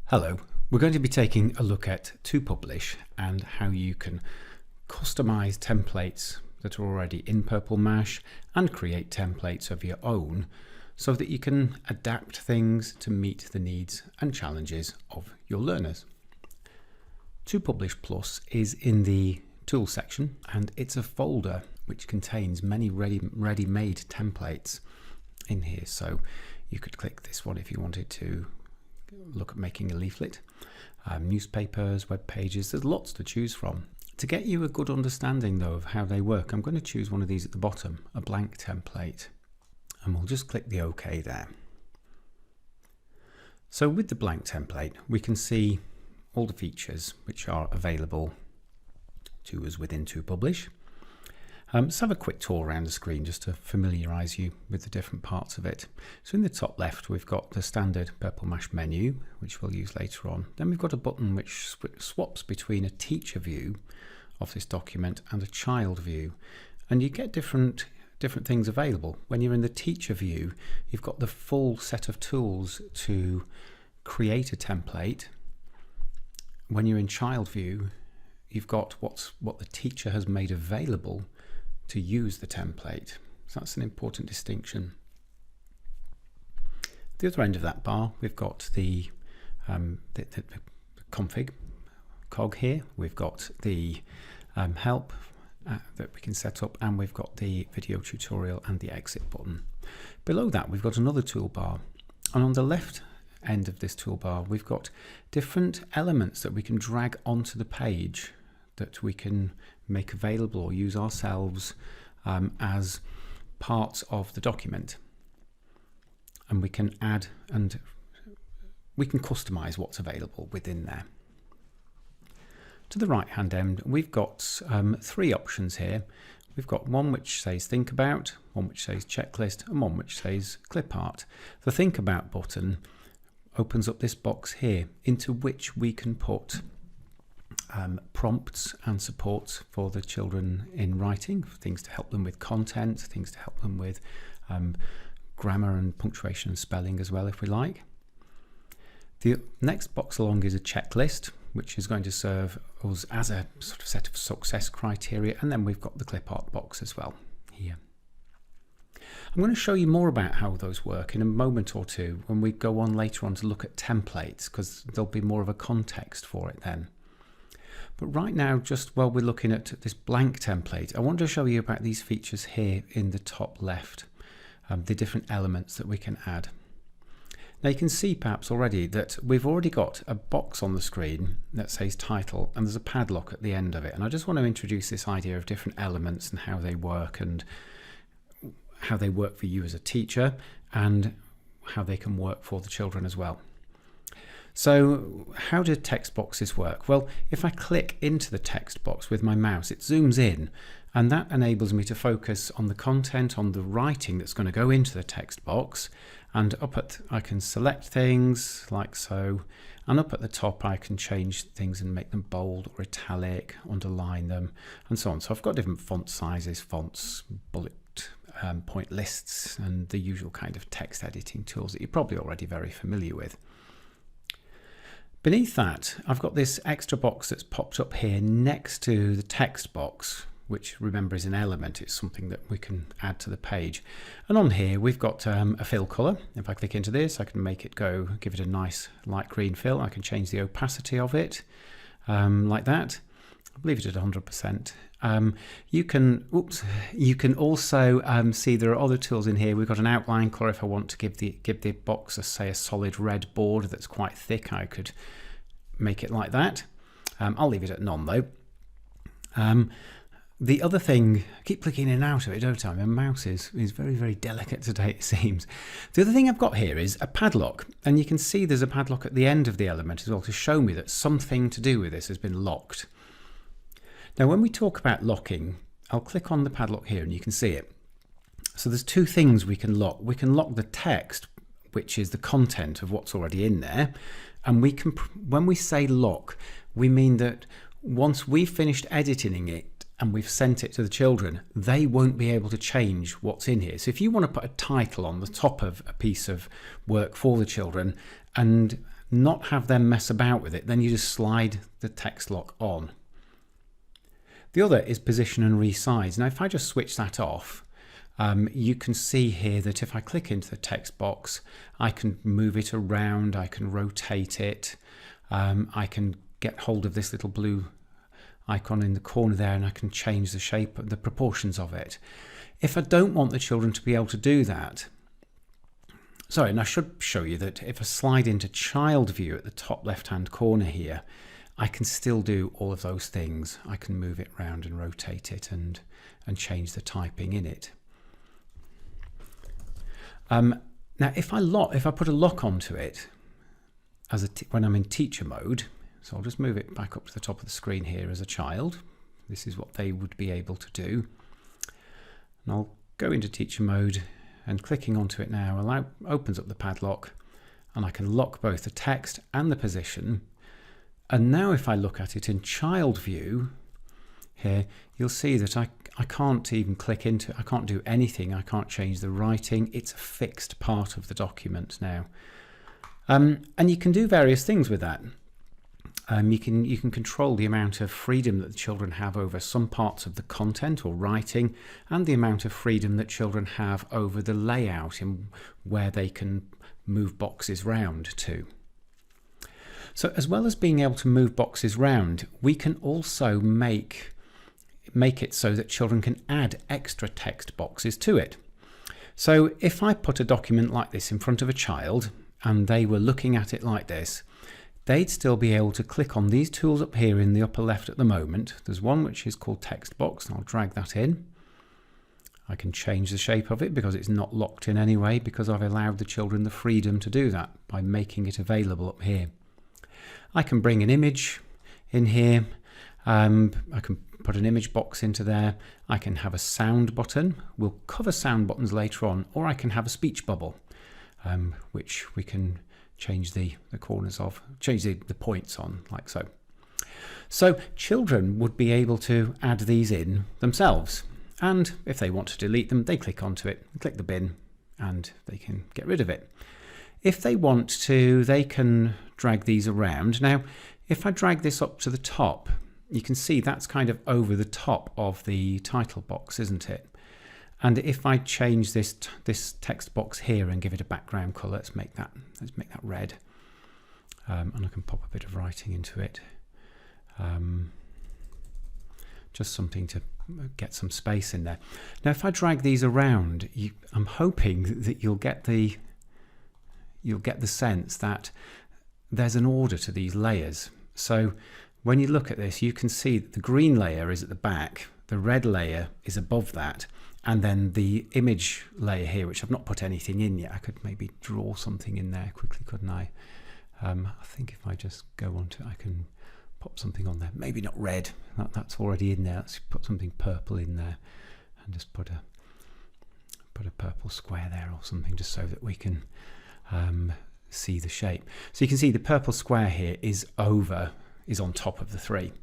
Hello, we're going to be taking a look at 2Publish and how you can customize templates that are already in Purple Mash and create templates of your own so that you can adapt things to meet the needs and challenges of your learners. 2Publish Plus is in the Tools section, and it's a folder which contains many ready-made templates in here. So you could click this one if you wanted to look at making a leaflet, newspapers, web pages. There's lots to choose from. To get you a good understanding though of how they work, I'm going to choose one of these at the bottom, a blank template, and we'll just click the OK there. So with the blank template we can see all the features which are available to us within 2Publish. Let's have a quick tour around the screen just to familiarise you with the different parts of it. So in the top left we've got the standard Purple Mash menu, which we'll use later on. Then we've got a button which swaps between a teacher view of this document and a child view, and you get different things available. When you're in the teacher view, you've got the full set of tools to create a template. When you're in child view, you've got what the teacher has made available to use the template. So that's an important distinction. At the other end of that bar we've got the config cog here, we've got the help that we can set up, and we've got the video tutorial and the exit button. Below that we've got another toolbar, and on the left end of this toolbar we've got different elements that we can drag onto the page that we can make available or use ourselves as parts of the document, and we can add and we can customize what's available within there. To the right hand end we've got three options here. We've got one which says think about, one which says checklist, and one which says clip art. The think about button opens up this box here into which we can put prompts and supports for the children in writing, things to help them with content, things to help them with grammar and punctuation and spelling as well if we like. The next box along is a checklist, which is going to serve us as a sort of set of success criteria, and then we've got the clip art box as well here. I'm going to show you more about how those work in a moment or two when we go on later on to look at templates, because there'll be more of a context for it then. But right now, just while we're looking at this blank template, I want to show you about these features here in the top left, the different elements that we can add. Now you can see perhaps already that we've already got a box on the screen that says title, and there's a padlock at the end of it. And I just want to introduce this idea of different elements and how they work, and how they work for you as a teacher, and how they can work for the children as well. So how do text boxes work? Well, if I click into the text box with my mouse, it zooms in, and that enables me to focus on the content, on the writing that's going to go into the text box. And I can select things like so, and up at the top I can change things and make them bold or italic, underline them, and so on. So I've got different font sizes, fonts, bullet point lists, and the usual kind of text editing tools that you're probably already very familiar with. Beneath that, I've got this extra box that's popped up here next to the text box, which, remember, is an element. It's something that we can add to the page. And on here we've got a fill color. If I click into this, I can make it give it a nice light green fill. I can change the opacity of it like that. Leave it at 100%. You can also see there are other tools in here. We've got an outline color. If I want to give the box a solid red border that's quite thick, I could make it like that. I'll leave it at none though. The other thing, I keep clicking in and out of it, don't I? My mouse is very delicate today, it seems. The other thing I've got here is a padlock, and you can see there's a padlock at the end of the element as well to show me that something to do with this has been locked. Now when we talk about locking, I'll click on the padlock here and you can see it. So there's two things we can lock. We can lock the text, which is the content of what's already in there, and when we say lock, we mean that once we've finished editing it and we've sent it to the children, they won't be able to change what's in here. So if you want to put a title on the top of a piece of work for the children and not have them mess about with it, then you just slide the text lock on. The other is position and resize. Now if I just switch that off, you can see here that if I click into the text box, I can move it around, I can rotate it, I can get hold of this little blue icon in the corner there, and I can change the shape, the proportions of it. If I don't want the children to be able to do that, sorry, and I should show you that if I slide into child view at the top left hand corner here, I can still do all of those things. I can move it around and rotate it and change the typing in it. Now if I put a lock onto it when I'm in teacher mode, so I'll just move it back up to the top of the screen here as a child. This is what they would be able to do. And I'll go into teacher mode, and clicking onto it now opens up the padlock, and I can lock both the text and the position. And now if I look at it in child view here, you'll see that I can't even click into it. I can't do anything. I can't change the writing. It's a fixed part of the document now. And you can do various things with that. You can control the amount of freedom that the children have over some parts of the content or writing, and the amount of freedom that children have over the layout and where they can move boxes round to. So as well as being able to move boxes round, we can also make it so that children can add extra text boxes to it. So if I put a document like this in front of a child and they were looking at it like this, they'd still be able to click on these tools up here in the upper left at the moment. There's one which is called text box, and I'll drag that in. I can change the shape of it because it's not locked in anyway, because I've allowed the children the freedom to do that by making it available up here. I can bring an image in here. I can put an image box into there. I can have a sound button. We'll cover sound buttons later on, or I can have a speech bubble, which we can change the corners of, change the points on, like so. So children would be able to add these in themselves, and if they want to delete them, they click onto it, click the bin, and they can get rid of it. If they want to, they can drag these around. Now if I drag this up to the top, you can see that's kind of over the top of the title box, isn't it? And if I change this text box here and give it a background colour, let's make that red, and I can pop a bit of writing into it, just something to get some space in there. Now if I drag these around, I'm hoping that you'll get the sense that there's an order to these layers. So when you look at this, you can see that the green layer is at the back, the red layer is above that, and then the image layer here, which I've not put anything in yet. I could maybe draw something in there quickly, couldn't I? I think if I just go on to it, I can pop something on there. Maybe not red, that's already in there. Let's put something purple in there and just put a purple square there or something, just so that we can see the shape. So you can see the purple square here is on top of the 3.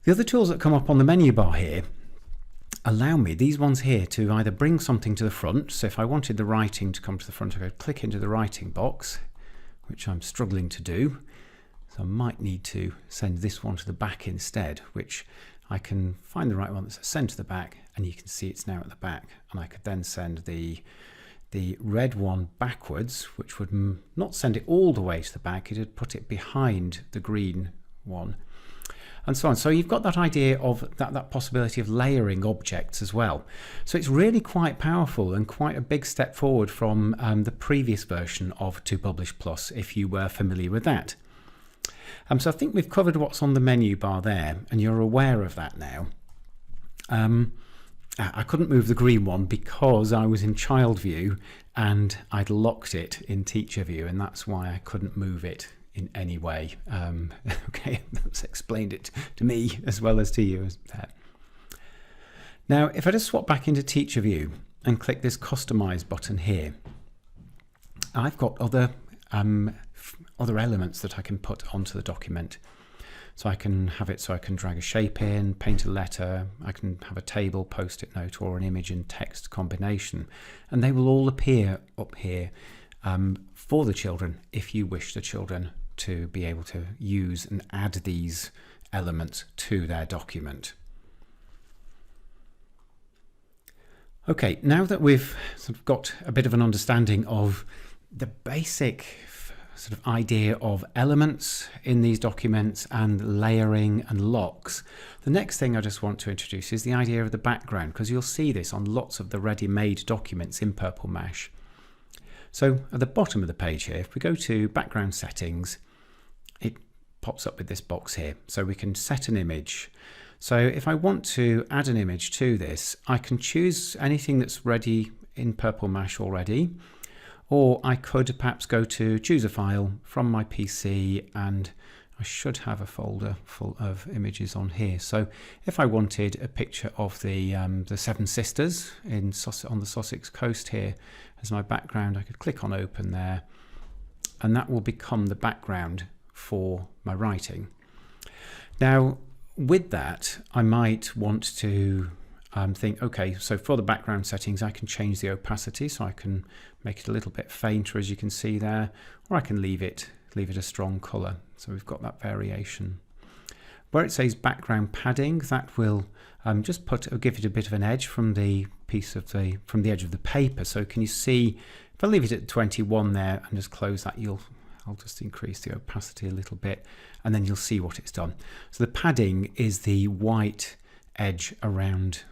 The other tools that come up on the menu bar here allow me, these ones here, to either bring something to the front. So if I wanted the writing to come to the front, I could click into the writing box, which I'm struggling to do. So I might need to send this one to the back instead, which I can find the right one that's sent to the back, and you can see it's now at the back. And I could then send the red one backwards, which would not send it all the way to the back, it would put it behind the green one, and so on. So you've got that idea of that possibility of layering objects as well. So it's really quite powerful and quite a big step forward from the previous version of 2Publish Plus, if you were familiar with that. So I think we've covered what's on the menu bar there, and you're aware of that now. I couldn't move the green one because I was in child view and I'd locked it in teacher view, and that's why I couldn't move it in any way. Okay, that's explained it to me as well as to you. Now if I just swap back into teacher view and click this customize button here, I've got other elements that I can put onto the document. So I can have it so I can drag a shape in, paint a letter, I can have a table, post-it note, or an image and text combination, and they will all appear up here for the children if you wish the children to be able to use and add these elements to their document. Okay, now that we've sort of got a bit of an understanding of the basic sort of idea of elements in these documents and layering and locks, the next thing I just want to introduce is the idea of the background, because you'll see this on lots of the ready-made documents in Purple Mash. So at the bottom of the page here, if we go to background settings, it pops up with this box here. So we can set an image. So if I want to add an image to this, I can choose anything that's ready in Purple Mash already, or I could perhaps go to choose a file from my PC, and I should have a folder full of images on here. So if I wanted a picture of the Seven Sisters on the Sussex coast here as my background, I could click on open there, and that will become the background for my writing. Now with that, I might want to think, okay, so for the background settings, I can change the opacity, so I can make it a little bit fainter, as you can see there, or I can leave it a strong color. So we've got that variation. Where it says background padding, that will just give it a bit of an edge from the from the edge of the paper. So can you see, if I leave it at 21 there and just close that, I'll just increase the opacity a little bit, and then you'll see what it's done. So the padding is the white edge around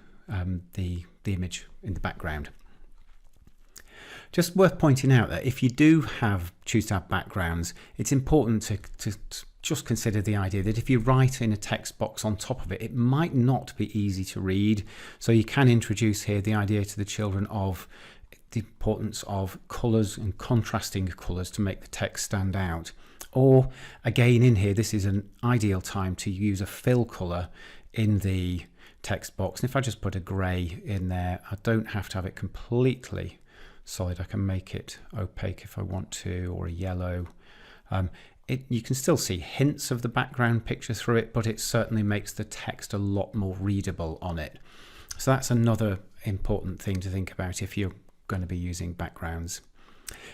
the image in the background. Just worth pointing out that if you do choose to have backgrounds, it's important to just consider the idea that if you write in a text box on top of it, it might not be easy to read. So you can introduce here the idea to the children of the importance of colours and contrasting colours to make the text stand out. Or again, in here, this is an ideal time to use a fill colour in the text box. And if I just put a grey in there, I don't have to have it completely solid. I can make it opaque if I want to, or a yellow. You can still see hints of the background picture through it, but it certainly makes the text a lot more readable on it. So that's another important thing to think about if you're going to be using backgrounds.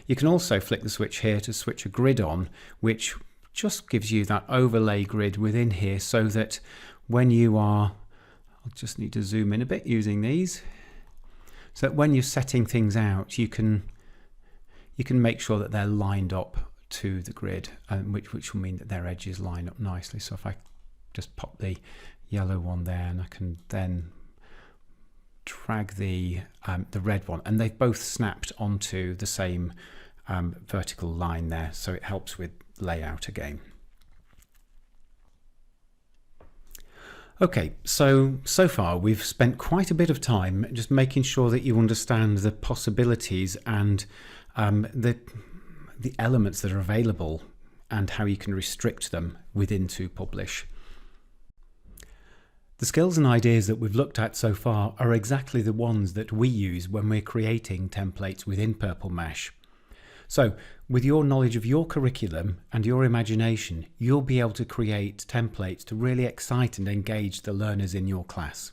You can also flick the switch here to switch a grid on, which just gives you that overlay grid within here, so that when you are, I'll just need to zoom in a bit using these, so that when you're setting things out, you can make sure that they're lined up to the grid, which will mean that their edges line up nicely. So if I just pop the yellow one there, and I can then drag the red one, and they've both snapped onto the same vertical line there, so it helps with layout again. Okay, so far we've spent quite a bit of time just making sure that you understand the possibilities and the elements that are available and how you can restrict them within 2Publish. The skills and ideas that we've looked at so far are exactly the ones that we use when we're creating templates within Purple Mash. So with your knowledge of your curriculum and your imagination, you'll be able to create templates to really excite and engage the learners in your class.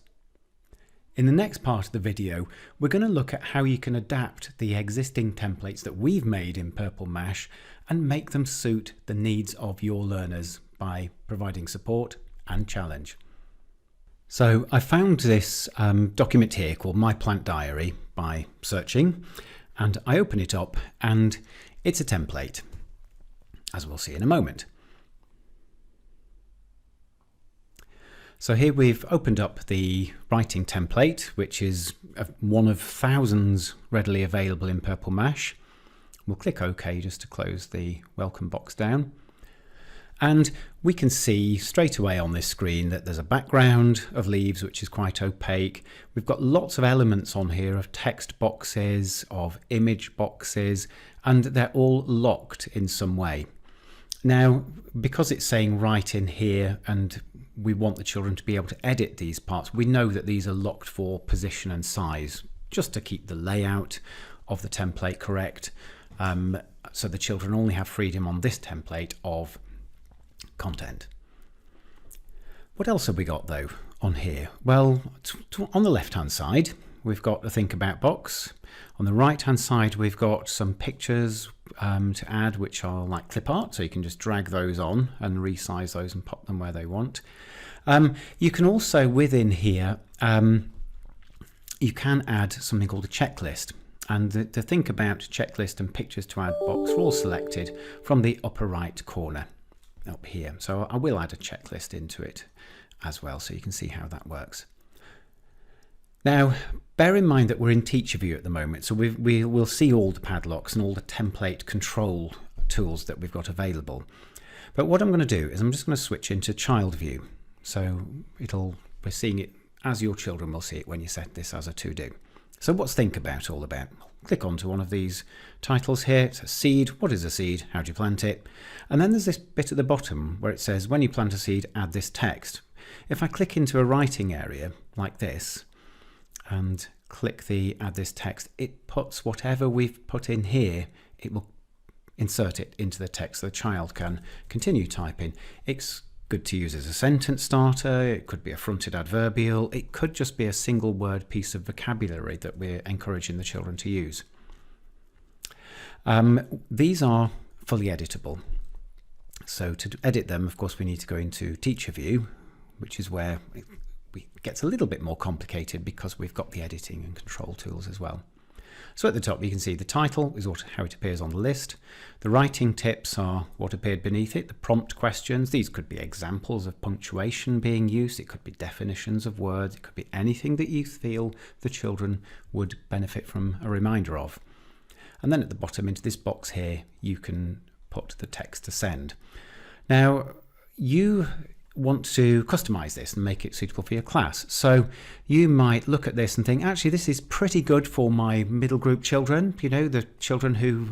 In the next part of the video, we're going to look at how you can adapt the existing templates that we've made in Purple Mash and make them suit the needs of your learners by providing support and challenge. So I found this document here called My Plant Diary by searching, and I open it up and it's a template, as we'll see in a moment. So here we've opened up the writing template, which is one of thousands readily available in Purple Mash. We'll click OK just to close the welcome box down. And we can see straight away on this screen that there's a background of leaves, which is quite opaque. We've got lots of elements on here of text boxes, of image boxes, and they're all locked in some way. Now, because it's saying right in here and we want the children to be able to edit these parts, we know that these are locked for position and size, just to keep the layout of the template correct. So the children only have freedom on this template of content. What else have we got though on here? Well, on the left hand side we've got a think about box. On the right hand side we've got some pictures to add, which are like clip art, so you can just drag those on and resize those and pop them where they want. You can also, within here, you can add something called a checklist. And the think about checklist and pictures to add box are all selected from the upper right corner up here. So I will add a checklist into it as well, so you can see how that works. Now, bear in mind that we're in teacher view at the moment, so we will see all the padlocks and all the template control tools that we've got available. But what I'm going to do is I'm just going to switch into child view. So we're seeing it as your children will see it when you set this as a to-do. So what's Think About all about? Click onto one of these titles here. It says seed. What is a seed? How do you plant it? And then there's this bit at the bottom where it says when you plant a seed, add this text. If I click into a writing area like this and click the add this text, it puts whatever we've put in here, it will insert it into the text so the child can continue typing. It's good to use as a sentence starter. It could be a fronted adverbial. It could just be a single word piece of vocabulary that we're encouraging the children to use. These are fully editable. So to edit them, of course, we need to go into teacher view, which is where it gets a little bit more complicated because we've got the editing and control tools as well. So at the top you can see the title is how it appears on the list. The writing tips are what appeared beneath it. The prompt questions, these could be examples of punctuation being used. It could be definitions of words. It could be anything that you feel the children would benefit from a reminder of. And then at the bottom into this box here, you can put the text to send. Now, you want to customize this and make it suitable for your class. So you might look at this and think, actually, this is pretty good for my middle group children, you know, the children who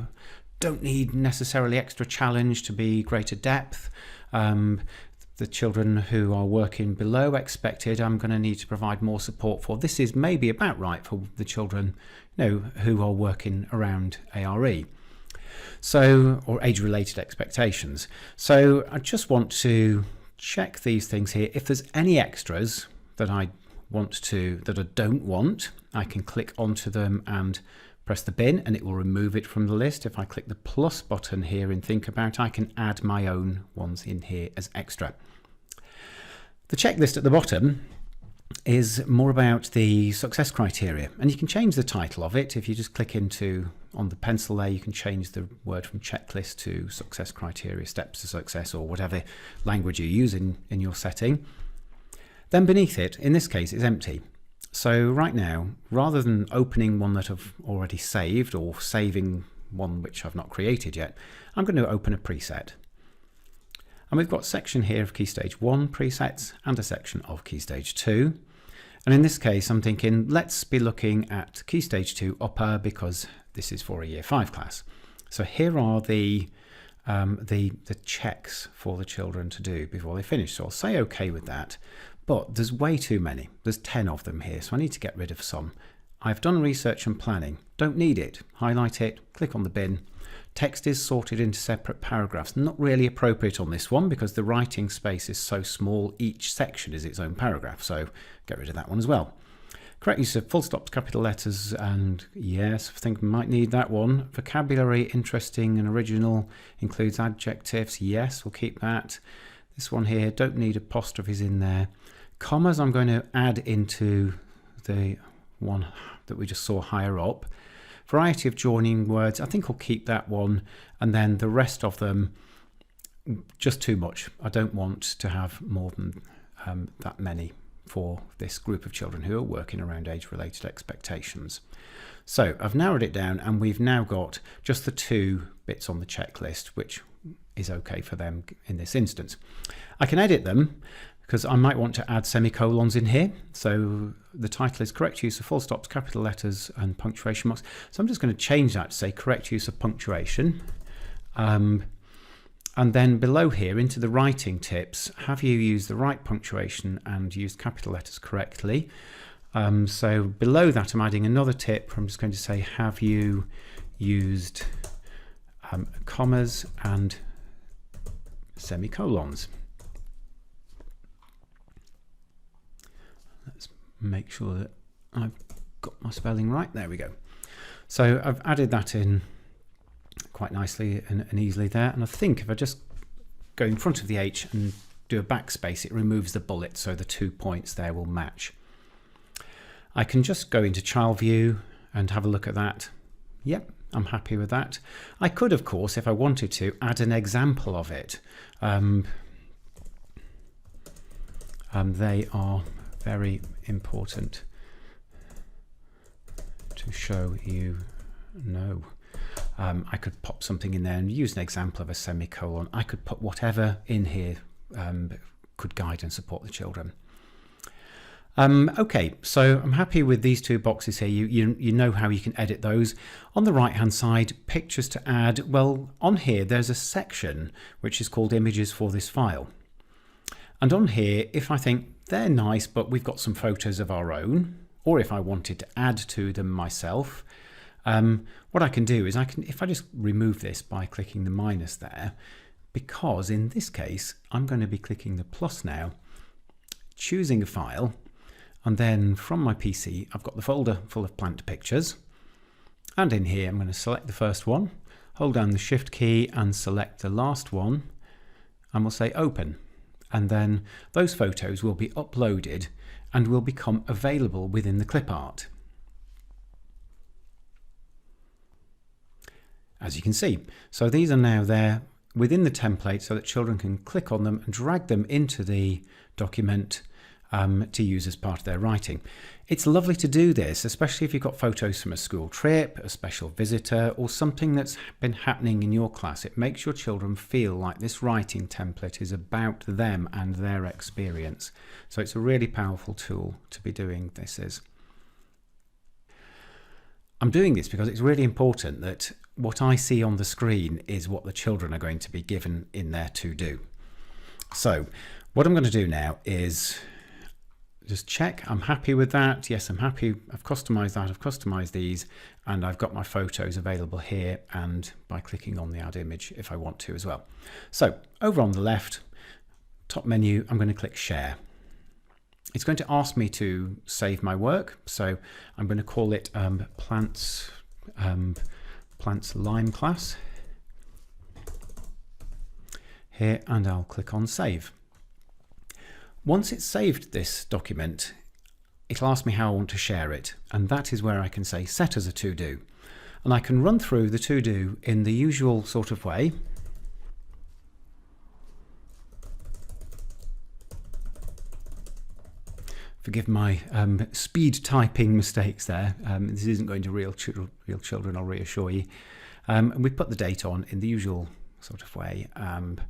don't need necessarily extra challenge to be greater depth. The children who are working below expected, I'm going to need to provide more support for. This is maybe about right for the children, you know, who are working around ARE. So, or age-related expectations. So I just want to check these things here. If there's any extras that I don't want, I can click onto them and press the bin and it will remove it from the list. If I click the plus button here in Think About, I can add my own ones in here as extra. The checklist at the bottom is more about the success criteria, and you can change the title of it. If you just click on the pencil there, you can change the word from checklist to success criteria, steps to success, or whatever language you use in your setting. Then beneath it, in this case, it's empty. So right now, rather than opening one that I've already saved or saving one which I've not created yet, I'm going to open a preset. And we've got a section here of Key Stage 1 presets and a section of Key Stage 2. And in this case, I'm thinking, let's be looking at Key Stage 2 upper because this is for a Year 5 class. So here are the checks for the children to do before they finish. So I'll say OK with that, but there's way too many. There's 10 of them here, so I need to get rid of some. I've done research and planning. Don't need it. Highlight it, click on the bin. Text is sorted into separate paragraphs. Not really appropriate on this one because the writing space is so small, each section is its own paragraph, so get rid of that one as well. Correct use of full stops, capital letters, and yes, I think we might need that one. Vocabulary, interesting and original, includes adjectives. Yes, we'll keep that. This one here, don't need apostrophes in there. Commas I'm going to add into the one that we just saw higher up. Variety of joining words, I think I'll keep that one, and then the rest of them, just too much. I don't want to have more than that many for this group of children who are working around age-related expectations. So I've narrowed it down and we've now got just the 2 bits on the checklist, which is okay for them in this instance. I can edit them because I might want to add semicolons in here. So the title is correct use of full stops, capital letters and punctuation marks. So I'm just going to change that to say correct use of punctuation. And then below here into the writing tips, have you used the right punctuation and used capital letters correctly? So below that I'm adding another tip. I'm just going to say have you used commas and semicolons. Let's make sure that I've got my spelling right. There we go. So I've added that in quite nicely and easily there. And I think if I just go in front of the H and do a backspace, it removes the bullet, so the 2 points there will match. I can just go into child view and have a look at that. Yep, I'm happy with that. I could, of course, if I wanted to, add an example of it. They are very important to show you no. I could pop something in there and use an example of a semicolon. I could put whatever in here could guide and support the children. Okay, so I'm happy with these two boxes here. You know how you can edit those. On the right hand side, pictures to add. Well, on here there's a section which is called images for this file. And on here, if I think they're nice but we've got some photos of our own, or if I wanted to add to them myself, what I can do is if I just remove this by clicking the minus there, because in this case I'm going to be clicking the plus now, choosing a file, and then from my PC I've got the folder full of plant pictures, and in here I'm going to select the first one, hold down the shift key and select the last one, and we'll say open, and then those photos will be uploaded and will become available within the clip art. As you can see, so these are now there within the template so that children can click on them and drag them into the document to use as part of their writing. It's lovely to do this, especially if you've got photos from a school trip, a special visitor, or something that's been happening in your class. It makes your children feel like this writing template is about them and their experience. So it's a really powerful tool to be doing this is. I'm doing this because it's really important that what I see on the screen is what the children are going to be given in their to-do. So what I'm going to do now is just check I'm happy with that. Yes, I'm happy. I've customized that. I've customized these, and I've got my photos available here, and by clicking on the add image if I want to as well. So over on the left top menu, I'm going to click share. It's going to ask me to save my work, so I'm going to call it plants lime class here, and I'll click on save. Once it's saved this document, it'll ask me how I want to share it, and that is where I can say set as a to-do, and I can run through the to-do in the usual sort of way. Forgive my speed typing mistakes there. This isn't going to real children, I'll reassure you. And we put the date on in the usual sort of way, and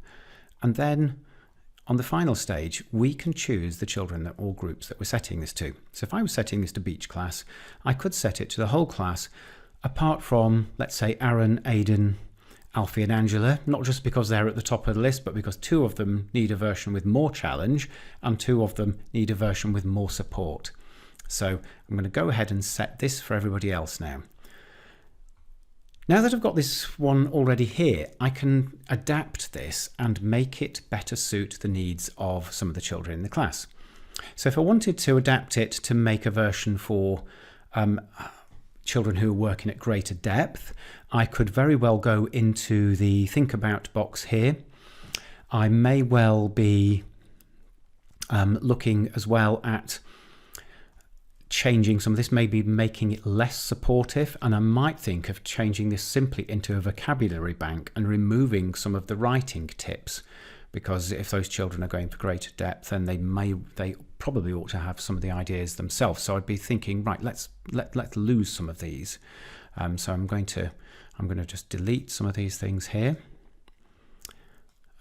then on the final stage, we can choose the children or groups that we're setting this to. So if I was setting this to beach class, I could set it to the whole class, apart from, let's say, Aaron, Aidan, Alfie and Angela, not just because they're at the top of the list, but because 2 of them need a version with more challenge and 2 of them need a version with more support. So I'm going to go ahead and set this for everybody else now. Now that I've got this one already here, I can adapt this and make it better suit the needs of some of the children in the class. So if I wanted to adapt it to make a version for children who are working at greater depth, I could very well go into the Think About box here. I may well be looking as well at changing some of this, maybe making it less supportive, and I might think of changing this simply into a vocabulary bank and removing some of the writing tips, because if those children are going for greater depth, then they probably ought to have some of the ideas themselves. So I'd be thinking, right, let's lose some of these. So I'm going to just delete some of these things here,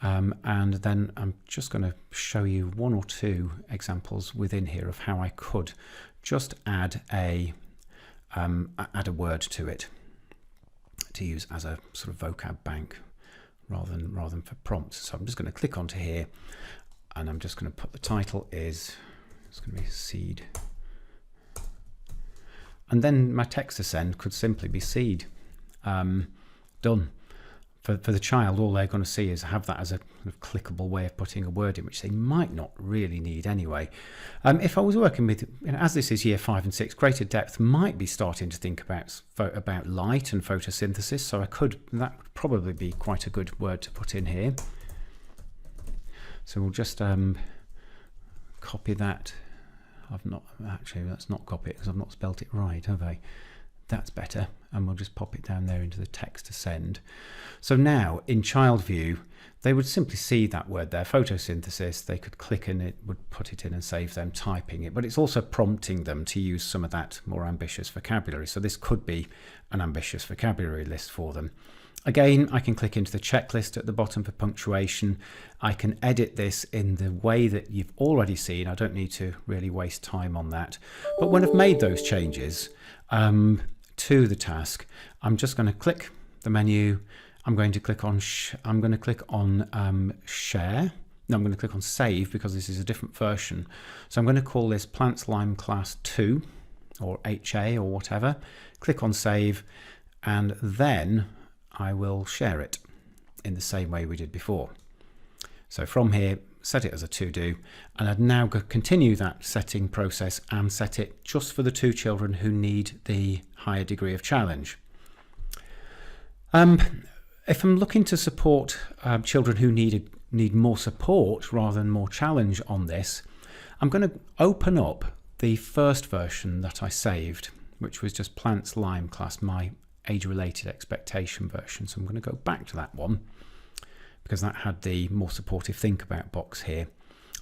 and then I'm just going to show you 1 or 2 examples within here of how I could just add a word to it to use as a sort of vocab bank rather than for prompts. So I'm just going to click onto here, and I'm just going to put the title is, it's going to be seed, and then my text to send could simply be seed. Done. For the child, all they're going to see is have that as a kind of clickable way of putting a word in, which they might not really need anyway. If I was working with, as this is year 5 and 6, greater depth might be starting to think about light and photosynthesis. So that would probably be quite a good word to put in here. So we'll just copy that. Let's not copy it because I've not spelt it right, have I? That's better, and we'll just pop it down there into the text to send. So now in child view, they would simply see that word there, photosynthesis. They could click and it would put it in and save them typing it, but it's also prompting them to use some of that more ambitious vocabulary. So this could be an ambitious vocabulary list for them. Again, I can click into the checklist at the bottom for punctuation. I can edit this in the way that you've already seen. I don't need to really waste time on that. But when I've made those changes to the task, I'm just going to click the menu. I'm going to click on share. No, I'm going to click on save because this is a different version. So I'm going to call this Plants Lime Class 2 or HA or whatever. Click on save, and then I will share it in the same way we did before. So from here, set it as a to-do, and I'd now continue that setting process and set it just for the 2 children who need the higher degree of challenge. If I'm looking to support children who need more support rather than more challenge on this, I'm going to open up the first version that I saved, which was just Plants Lime Class, my age-related expectation version. So I'm going to go back to that one because that had the more supportive think about box here.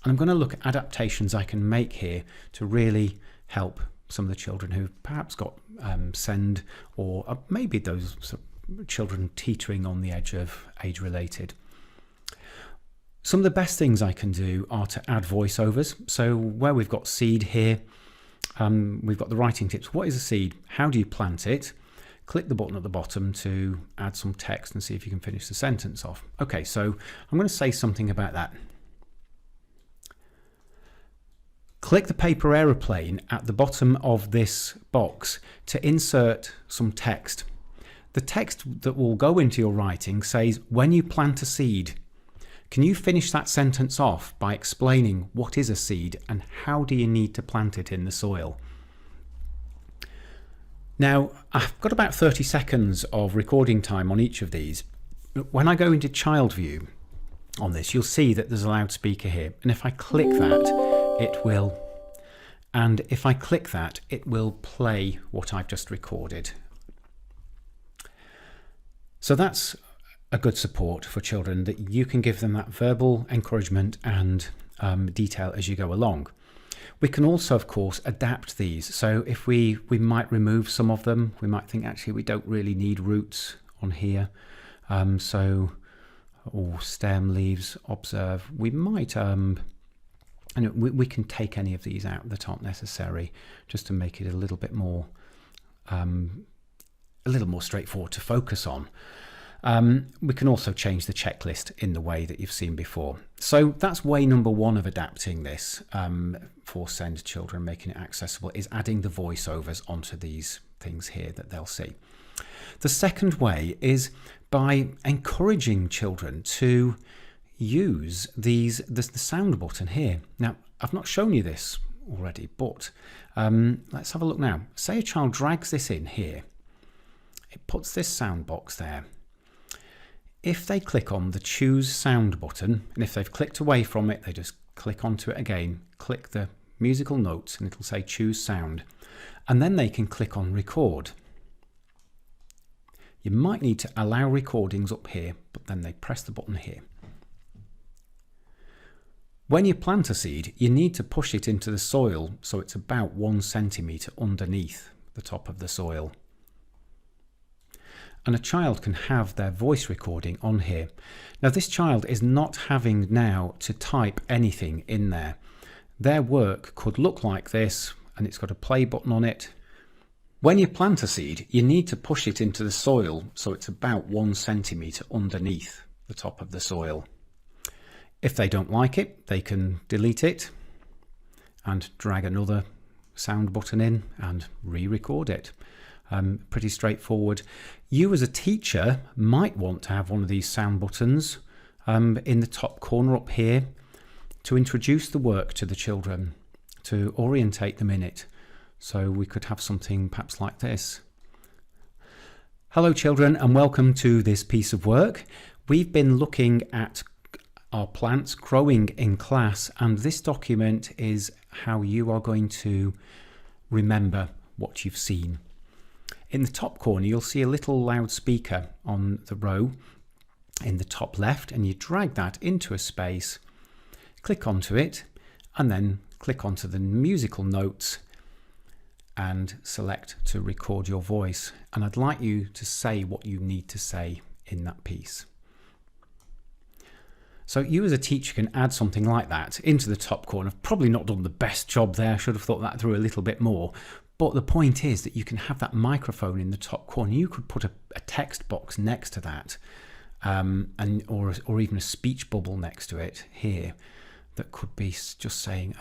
And I'm going to look at adaptations I can make here to really help some of the children who've perhaps got SEND or maybe those sort of children teetering on the edge of age-related. Some of the best things I can do are to add voiceovers. So where we've got seed here, we've got the writing tips. What is a seed? How do you plant it? Click the button at the bottom to add some text and see if you can finish the sentence off. Okay, so I'm going to say something about that. Click the paper aeroplane at the bottom of this box to insert some text. The text that will go into your writing says, when you plant a seed. Can you finish that sentence off by explaining what is a seed and how do you need to plant it in the soil? Now, I've got about 30 seconds of recording time on each of these. When I go into child view on this, you'll see that there's a loudspeaker here. And if I click that, it will. And if I click that, it will play what I've just recorded. So that's a good support for children, that you can give them that verbal encouragement and detail as you go along. We can also, of course, adapt these. So if we might remove some of them, we might think actually we don't really need roots on here. Or stem, leaves, observe. We might, and we can take any of these out that aren't necessary just to make it a little bit more, straightforward to focus on. We can also change the checklist in the way that you've seen before. So that's way number 1 of adapting this for SEND children, making it accessible, is adding the voiceovers onto these things here that they'll see. The second way is by encouraging children to use the sound button here. Now, I've not shown you this already, but let's have a look now. Say a child drags this in here. It puts this sound box there. If they click on the choose sound button, and if they've clicked away from it, they just click onto it again, click the musical notes, and it'll say choose sound. And then they can click on record. You might need to allow recordings up here, but then they press the button here. When you plant a seed, you need to push it into the soil so it's about 1 centimetre underneath the top of the soil. And a child can have their voice recording on here. Now this child is not having now to type anything in there. Their work could look like this, and it's got a play button on it. When you plant a seed, you need to push it into the soil so it's about 1 centimetre underneath the top of the soil. If they don't like it, they can delete it and drag another sound button in and re-record it. Pretty straightforward. You as a teacher might want to have one of these sound buttons in the top corner up here to introduce the work to the children, to orientate them in it. So we could have something perhaps like this. Hello children, and welcome to this piece of work. We've been looking at our plants growing in class, and this document is how you are going to remember what you've seen. In the top corner you'll see a little loudspeaker on the row in the top left, and you drag that into a space, click onto it, and then click onto the musical notes and select to record your voice. And I'd like you to say what you need to say in that piece. So you as a teacher can add something like that into the top corner. I've probably not done the best job there, I should have thought that through a little bit more. But the point is that you can have that microphone in the top corner. You could put a text box next to that, or even a speech bubble next to it here that could be just saying,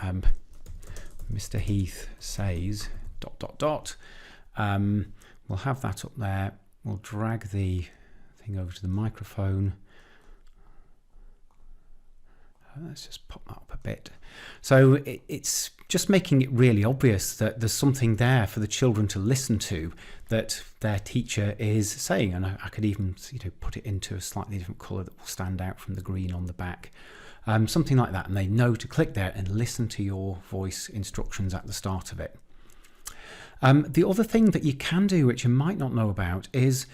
Mr. Heath says ... We'll have that up there. We'll drag the thing over to the microphone. Let's just pop that up a bit. So it's just making it really obvious that there's something there for the children to listen to that their teacher is saying. And I could even put it into a slightly different colour that will stand out from the green on the back. Something like that, and they know to click there and listen to your voice instructions at the start of it. The other thing that you can do, which you might not know about, is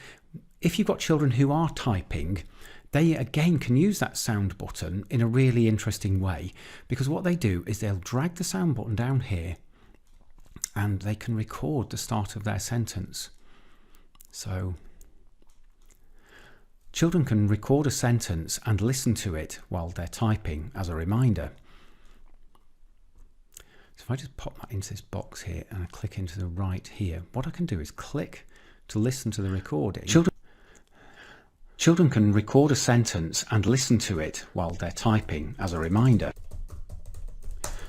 if you've got children who are typing, they again can use that sound button in a really interesting way, because what they do is they'll drag the sound button down here and they can record the start of their sentence. So children can record a sentence and listen to it while they're typing as a reminder. So if I just pop that into this box here and I click into the right here, what I can do is click to listen to the recording. Children can record a sentence and listen to it while they're typing as a reminder.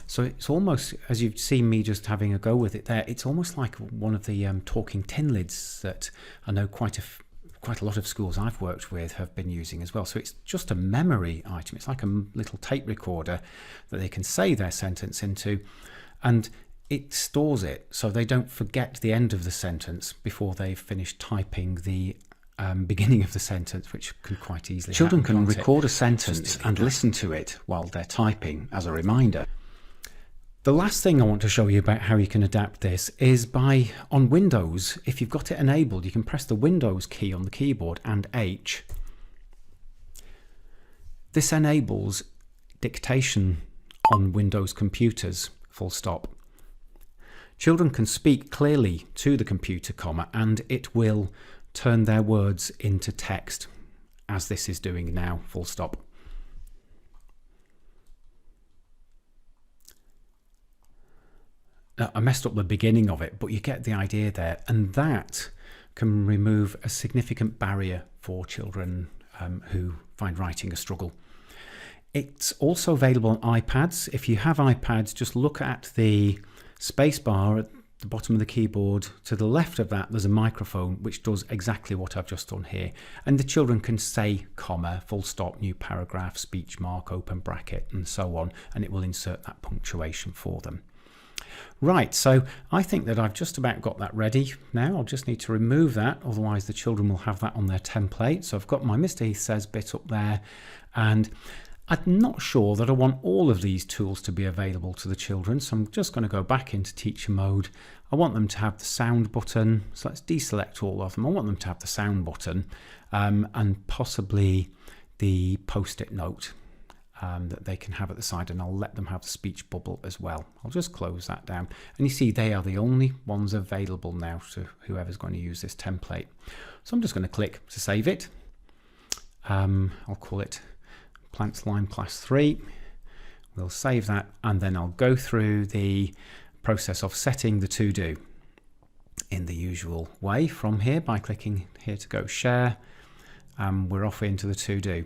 So it's almost, as you've seen me just having a go with it there, it's almost like one of the talking tin lids that I know quite a lot of schools I've worked with have been using as well. So it's just a memory item. It's like a little tape recorder that they can say their sentence into, and it stores it so they don't forget the end of the sentence before they've finished typing the beginning of the sentence, which can quite easily happen. Children can record a sentence and listen to it while they're typing as a reminder. The last thing I want to show you about how you can adapt this is on Windows, if you've got it enabled, you can press the Windows key on the keyboard and H. This enables dictation on Windows computers, full stop. Children can speak clearly to the computer, and it will turn their words into text, as this is doing now, full stop. Now, I messed up the beginning of it, but you get the idea there, and that can remove a significant barrier for children who find writing a struggle. It's also available on iPads. If you have iPads, just look at the spacebar at the bottom of the keyboard. To the left of that, there's a microphone which does exactly what I've just done here. And the children can say comma, full stop, new paragraph, speech mark, open bracket, and so on. And it will insert that punctuation for them. Right, so I think that I've just about got that ready now. I'll just need to remove that, otherwise the children will have that on their template. So I've got my Mr. Heath Says bit up there, and I'm not sure that I want all of these tools to be available to the children, so I'm just going to go back into teacher mode. I want them to have the sound button, so let's deselect all of them. I want them to have the sound button and possibly the post-it note that they can have at the side, and I'll let them have the speech bubble as well. I'll just close that down, and you see they are the only ones available now to whoever's going to use this template. So I'm just going to click to save it. I'll call it Plants Line Class 3. We'll save that, and then I'll go through the process of setting the to-do in the usual way from here by clicking here to go share, we're off into the to-do.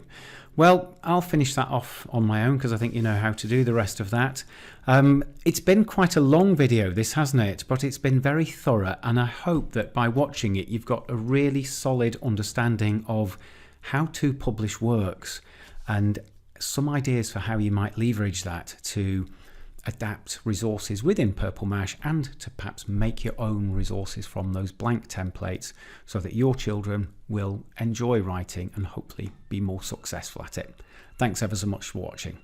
Well, I'll finish that off on my own because I think you know how to do the rest of that. It's been quite a long video, this, hasn't it? But it's been very thorough, and I hope that by watching it you've got a really solid understanding of how 2Publish works and some ideas for how you might leverage that to adapt resources within Purple Mash and to perhaps make your own resources from those blank templates so that your children will enjoy writing and hopefully be more successful at it. Thanks ever so much for watching.